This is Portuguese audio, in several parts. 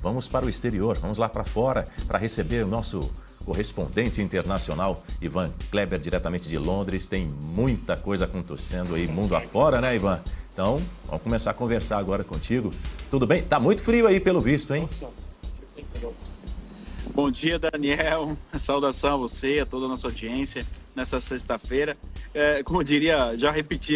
vamos para o exterior, vamos lá para fora para receber o nosso correspondente internacional, Ivan Kleber, diretamente de Londres. Tem muita coisa acontecendo aí mundo afora, né, Ivan? Então, vamos começar a conversar agora contigo. Tudo bem? Tá muito frio aí, pelo visto, hein? Bom dia, Daniel. Saudação a você, a toda a nossa audiência nessa sexta-feira. Como diria,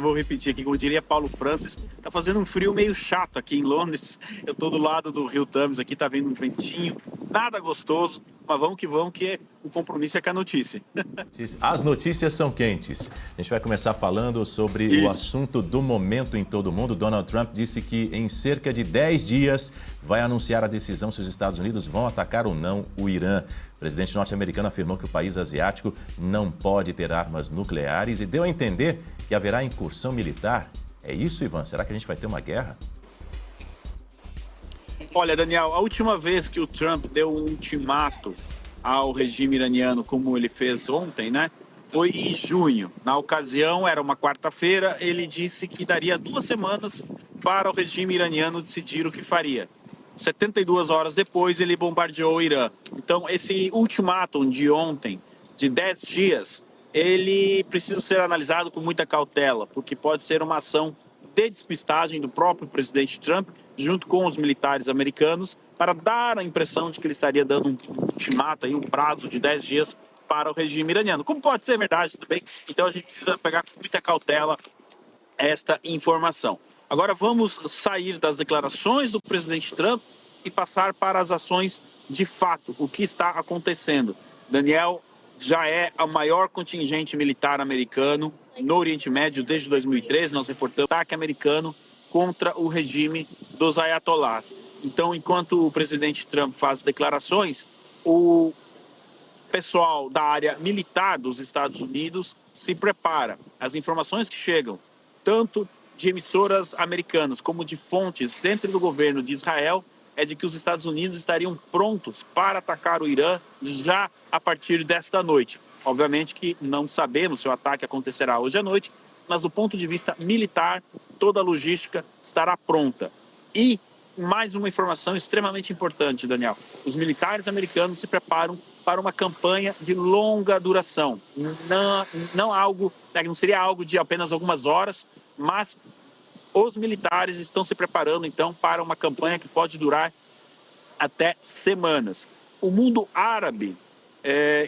vou repetir aqui, como diria Paulo Francis, tá fazendo um frio meio chato aqui em Londres. Eu tô do lado do Rio Thames aqui, tá vindo um ventinho, nada gostoso, mas vamos que o compromisso é com a notícia. As notícias são quentes. A gente vai começar falando sobre o assunto do momento em todo o mundo. Donald Trump disse que em cerca de 10 dias vai anunciar a decisão se os Estados Unidos vão atacar ou não o Irã. O presidente norte-americano afirmou que o país asiático não pode ter armas nucleares e deu a entender que haverá incursão militar. É isso, Ivan? Será que a gente vai ter uma guerra? Olha, Daniel, a última vez que o Trump deu um ultimato ao regime iraniano, como ele fez ontem, né, foi em junho. Na ocasião, era uma quarta-feira, ele disse que daria 2 semanas para o regime iraniano decidir o que faria. 72 horas depois, ele bombardeou o Irã. Então, esse ultimátum de ontem, de 10 dias, ele precisa ser analisado com muita cautela, porque pode ser uma ação de despistagem do próprio presidente Trump, junto com os militares americanos, para dar a impressão de que ele estaria dando um ultimato, um prazo de 10 dias para o regime iraniano. Como pode ser verdade também, então a gente precisa pegar com muita cautela esta informação. Agora vamos sair das declarações do presidente Trump e passar para as ações de fato, o que está acontecendo. Daniel, já é o maior contingente militar americano no Oriente Médio desde 2013, nós reportamos o ataque americano contra o regime dos ayatolás. Então, enquanto o presidente Trump faz declarações, o pessoal da área militar dos Estados Unidos se prepara. As informações que chegam, tanto de emissoras americanas como de fontes dentro do governo de Israel, é de que os Estados Unidos estariam prontos para atacar o Irã já a partir desta noite. Obviamente que não sabemos se o ataque acontecerá hoje à noite, mas do ponto de vista militar, toda a logística estará pronta. E mais uma informação extremamente importante, Daniel. Os militares americanos se preparam para uma campanha de longa duração. Não seria algo de apenas algumas horas, mas os militares estão se preparando, então, para uma campanha que pode durar até semanas. O mundo árabe,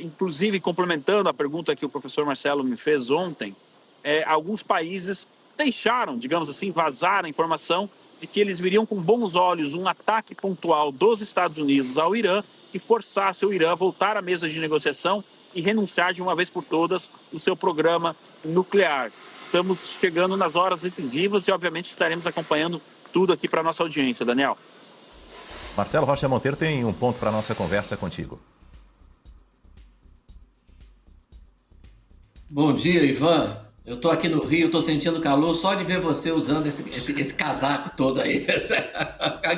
inclusive complementando a pergunta que o professor Marcelo me fez ontem, alguns países deixaram, digamos assim, vazar a informação de que eles viriam com bons olhos um ataque pontual dos Estados Unidos ao Irã que forçasse o Irã a voltar à mesa de negociação e renunciar de uma vez por todas o seu programa nuclear. Estamos chegando nas horas decisivas e, obviamente, estaremos acompanhando tudo aqui para a nossa audiência, Daniel. Marcelo Rocha Monteiro tem um ponto para a nossa conversa contigo. Bom dia, Ivan. Eu estou aqui no Rio, estou sentindo calor só de ver você usando esse casaco todo aí.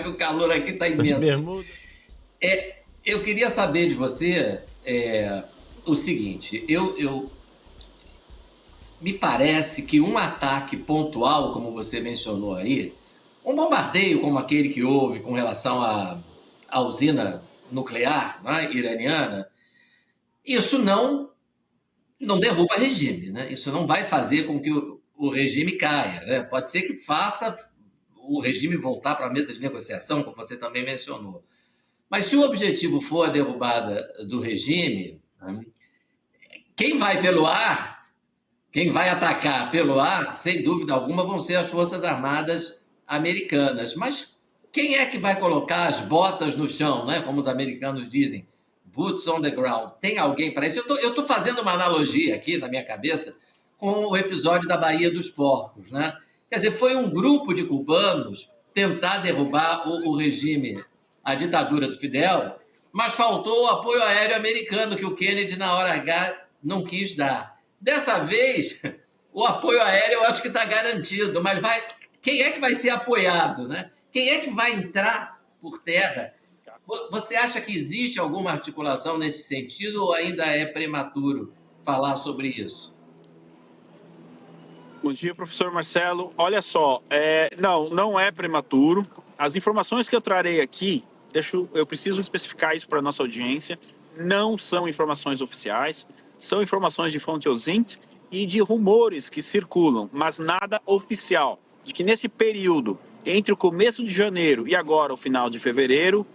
O calor aqui está imenso. Eu queria saber de você o seguinte, me parece que um ataque pontual, como você mencionou aí, um bombardeio como aquele que houve com relação à usina nuclear, né, iraniana, isso não derruba regime, né? Isso não vai fazer com que o regime caia, né? Pode ser que faça o regime voltar para a mesa de negociação, como você também mencionou. Mas se o objetivo for a derrubada do regime, né, quem vai pelo ar, quem vai atacar pelo ar, sem dúvida alguma, vão ser as Forças Armadas americanas. Mas quem é que vai colocar as botas no chão, né? Como os americanos dizem? Boots on the ground. Tem alguém para isso? Eu estou fazendo uma analogia aqui na minha cabeça com o episódio da Baía dos Porcos, né? Quer dizer, foi um grupo de cubanos tentar derrubar o regime, a ditadura do Fidel, mas faltou o apoio aéreo americano que o Kennedy, na hora H, não quis dar. Dessa vez, o apoio aéreo eu acho que está garantido, mas quem é que vai ser apoiado, né? Quem é que vai entrar por terra? Você acha que existe alguma articulação nesse sentido ou ainda é prematuro falar sobre isso? Bom dia, professor Marcelo. Olha só, não é prematuro. As informações que eu trarei aqui eu preciso especificar isso para a nossa audiência, não são informações oficiais, são informações de fonte ausente e de rumores que circulam, mas nada oficial, de que nesse período, entre o começo de janeiro e agora o final de fevereiro,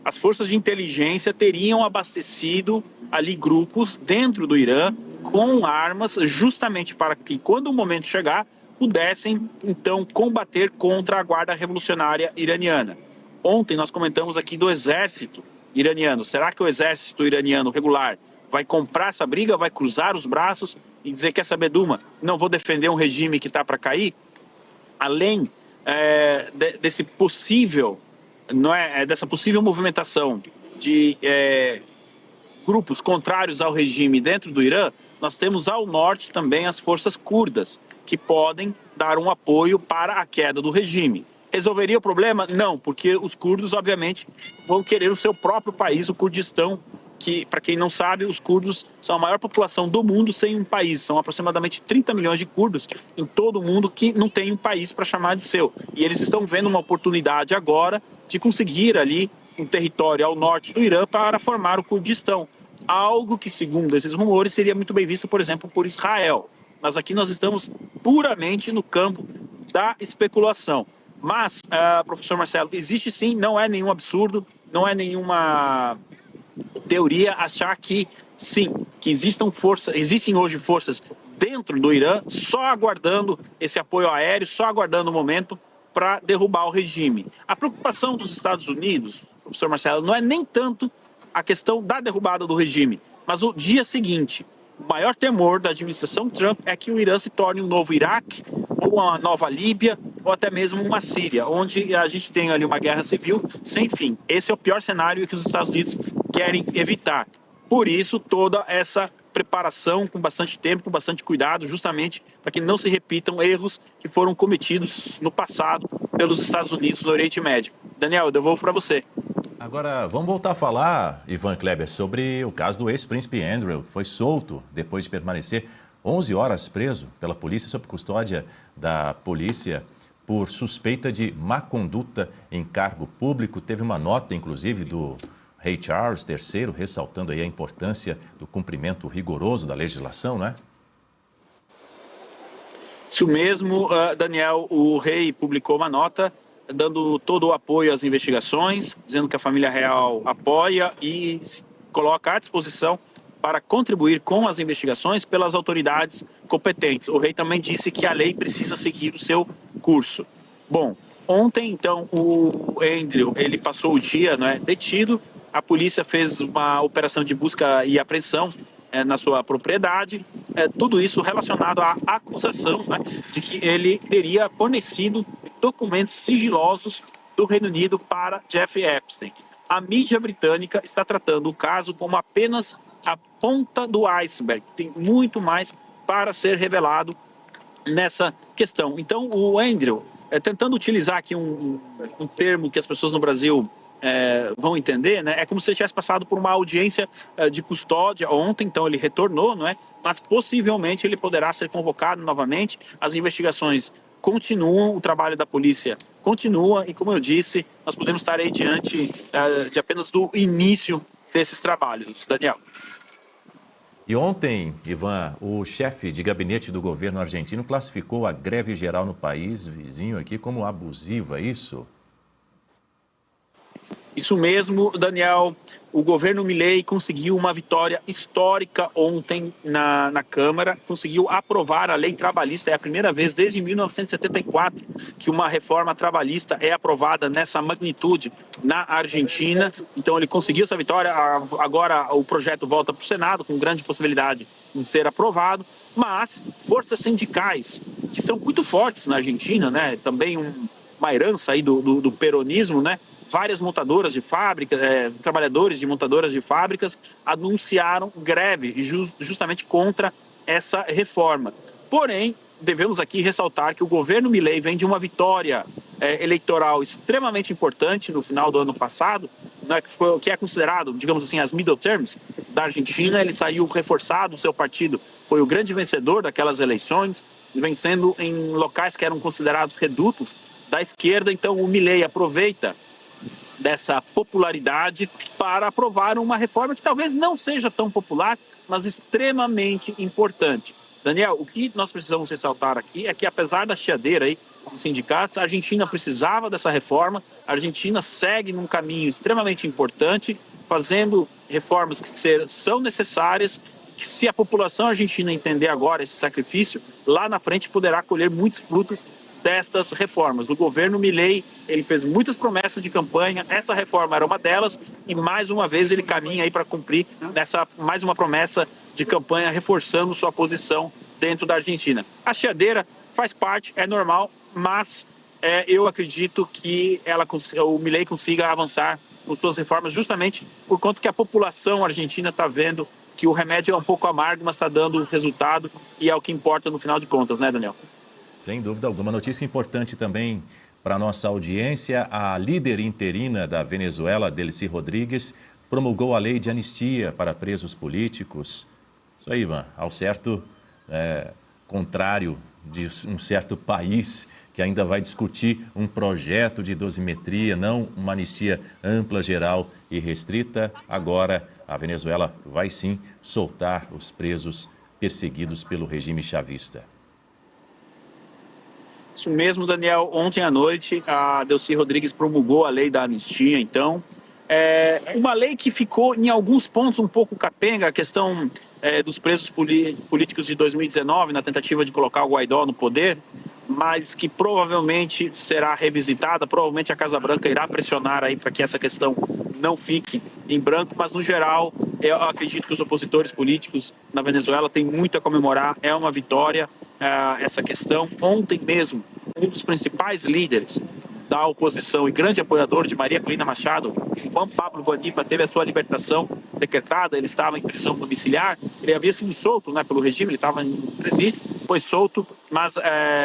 as forças de inteligência teriam abastecido ali grupos dentro do Irã com armas, justamente para que, quando o momento chegar, pudessem, então, combater contra a Guarda Revolucionária Iraniana. Ontem nós comentamos aqui do exército iraniano. Será que o exército iraniano regular vai comprar essa briga, vai cruzar os braços e dizer, quer saber, Duma, não vou defender um regime que está para cair? Além desse possível, dessa possível movimentação de grupos contrários ao regime dentro do Irã, nós temos ao norte também as forças curdas, que podem dar um apoio para a queda do regime. Resolveria o problema? Não, porque os curdos, obviamente, vão querer o seu próprio país, o Kurdistão, que, para quem não sabe, os curdos são a maior população do mundo sem um país. São aproximadamente 30 milhões de curdos em todo o mundo que não tem um país para chamar de seu. E eles estão vendo uma oportunidade agora de conseguir ali um território ao norte do Irã para formar o Kurdistão. Algo que, segundo esses rumores, seria muito bem visto, por exemplo, por Israel. Mas aqui nós estamos puramente no campo da especulação. Mas, professor Marcelo, existe sim, não é nenhum absurdo, não é nenhuma teoria achar que sim, que existem hoje forças dentro do Irã só aguardando esse apoio aéreo, só aguardando o momento para derrubar o regime. A preocupação dos Estados Unidos, professor Marcelo, não é nem tanto a questão da derrubada do regime, mas o dia seguinte. O maior temor da administração Trump é que o Irã se torne um novo Iraque, ou uma nova Líbia, ou até mesmo uma Síria, onde a gente tem ali uma guerra civil sem fim. Esse é o pior cenário que os Estados Unidos querem evitar. Por isso, toda essa preparação com bastante tempo, com bastante cuidado, justamente para que não se repitam erros que foram cometidos no passado pelos Estados Unidos no Oriente Médio. Daniel, eu devolvo para você. Agora, vamos voltar a falar, Ivan Kleber, sobre o caso do ex-príncipe Andrew, que foi solto depois de permanecer 11 horas preso pela polícia sob custódia da polícia por suspeita de má conduta em cargo público. Teve uma nota, inclusive, do rei Charles III, ressaltando aí a importância do cumprimento rigoroso da legislação, não é? Isso mesmo, Daniel, o rei publicou uma nota dando todo o apoio às investigações, dizendo que a família real apoia e se coloca à disposição para contribuir com as investigações pelas autoridades competentes. O rei também disse que a lei precisa seguir o seu curso. Bom, ontem, então, o Andrew, ele passou o dia, detido. A polícia fez uma operação de busca e apreensão na sua propriedade, tudo isso relacionado à acusação de que ele teria fornecido documentos sigilosos do Reino Unido para Jeffrey Epstein. A mídia britânica está tratando o caso como apenas a ponta do iceberg. Tem muito mais para ser revelado nessa questão. Então, o Andrew, tentando utilizar aqui um termo que as pessoas no Brasil vão entender, é como se ele tivesse passado por uma audiência de custódia ontem, então ele retornou, mas possivelmente ele poderá ser convocado novamente. As investigações continuam, o trabalho da polícia continua e, como eu disse, nós podemos estar aí diante de apenas do início desses trabalhos. Daniel. E ontem, Ivan, o chefe de gabinete do governo argentino classificou a greve geral no país vizinho aqui como abusiva, isso? Isso mesmo, Daniel. O governo Milei conseguiu uma vitória histórica ontem na Câmara, conseguiu aprovar a lei trabalhista. É a primeira vez desde 1974 que uma reforma trabalhista é aprovada nessa magnitude na Argentina. Então ele conseguiu essa vitória, agora o projeto volta para o Senado com grande possibilidade de ser aprovado, mas forças sindicais, que são muito fortes na Argentina, também uma herança aí do peronismo, várias montadoras de fábricas, trabalhadores de montadoras de fábricas anunciaram greve justamente contra essa reforma. Porém, devemos aqui ressaltar que o governo Milei vem de uma vitória eleitoral extremamente importante no final do ano passado, que é considerado, digamos assim, as middle terms da Argentina. Ele saiu reforçado, o seu partido foi o grande vencedor daquelas eleições, vencendo em locais que eram considerados redutos da esquerda. Então o Milei aproveita dessa popularidade para aprovar uma reforma que talvez não seja tão popular, mas extremamente importante. Daniel, o que nós precisamos ressaltar aqui é que, apesar da chiadeira aí dos sindicatos, a Argentina precisava dessa reforma, a Argentina segue num caminho extremamente importante, fazendo reformas que são necessárias, que se a população argentina entender agora esse sacrifício, lá na frente poderá colher muitos frutos destas reformas. O governo Milei, ele fez muitas promessas de campanha, essa reforma era uma delas, e mais uma vez ele caminha aí para cumprir mais uma promessa de campanha, reforçando sua posição dentro da Argentina. A chiadeira faz parte, é normal, mas eu acredito que o Milei consiga avançar com suas reformas justamente por conta que a população argentina está vendo que o remédio é um pouco amargo, mas está dando resultado e é o que importa no final de contas, né, Daniel? Sem dúvida alguma. Notícia importante também para a nossa audiência: a líder interina da Venezuela, Delcy Rodrigues, promulgou a lei de anistia para presos políticos. Isso aí, Ivan, ao certo contrário de um certo país que ainda vai discutir um projeto de dosimetria, não uma anistia ampla, geral e restrita. Agora, a Venezuela vai sim soltar os presos perseguidos pelo regime chavista. Isso mesmo, Daniel. Ontem à noite, a Delcy Rodrigues promulgou a lei da anistia, então. Uma lei que ficou, em alguns pontos, um pouco capenga, a questão dos presos políticos de 2019, na tentativa de colocar o Guaidó no poder, mas que provavelmente será revisitada, provavelmente a Casa Branca irá pressionar aí para que essa questão não fique em branco, mas no geral, eu acredito que os opositores políticos na Venezuela têm muito a comemorar, é uma vitória essa questão. Ontem mesmo, um dos principais líderes da oposição e grande apoiador de Maria Corina Machado, Juan Pablo Bonifa, teve a sua libertação decretada. Ele estava em prisão domiciliar, ele havia sido solto pelo regime, ele estava em presídio, foi solto, mas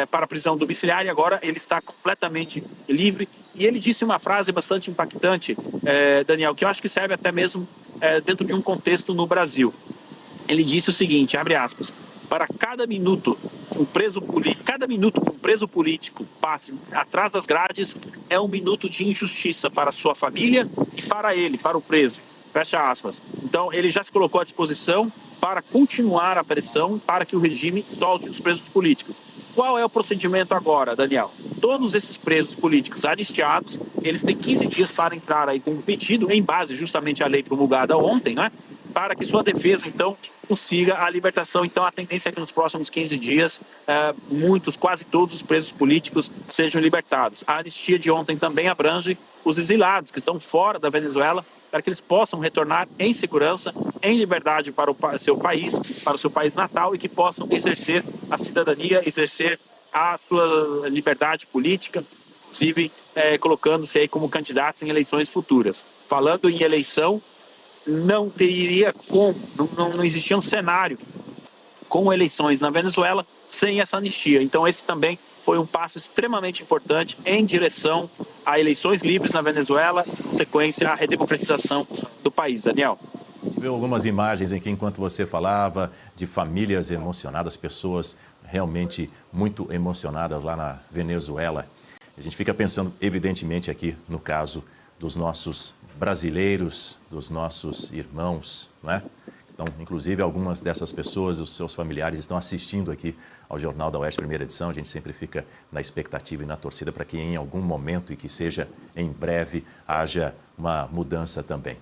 para a prisão domiciliar, e agora ele está completamente livre. E ele disse uma frase bastante impactante, Daniel, que eu acho que serve até mesmo dentro de um contexto no Brasil. Ele disse o seguinte, abre aspas: para cada minuto que um preso político passe atrás das grades, é um minuto de injustiça para a sua família e para ele, para o preso. Fecha aspas. Então, ele já se colocou à disposição para continuar a pressão para que o regime solte os presos políticos. Qual é o procedimento agora, Daniel? Todos esses presos políticos anistiados, eles têm 15 dias para entrar aí com um pedido, em base justamente à lei promulgada ontem, né? Para que sua defesa, então, consiga a libertação. Então, a tendência é que nos próximos 15 dias, quase todos os presos políticos sejam libertados. A anistia de ontem também abrange os exilados que estão fora da Venezuela, para que eles possam retornar em segurança, em liberdade para o seu país natal, e que possam exercer a cidadania, exercer a sua liberdade política, inclusive colocando-se aí como candidatos em eleições futuras. Falando em eleição, não teria como, não existia um cenário com eleições na Venezuela sem essa anistia. Então, esse também foi um passo extremamente importante em direção a eleições livres na Venezuela, em consequência, à redemocratização do país. Daniel. A gente viu algumas imagens aqui enquanto você falava de famílias emocionadas, pessoas realmente muito emocionadas lá na Venezuela. A gente fica pensando, evidentemente, aqui no caso dos nossos brasileiros, dos nossos irmãos, não é? Então, inclusive, algumas dessas pessoas, os seus familiares, estão assistindo aqui ao Jornal da Oeste, primeira edição. A gente sempre fica na expectativa e na torcida para que em algum momento, e que seja em breve, haja uma mudança também.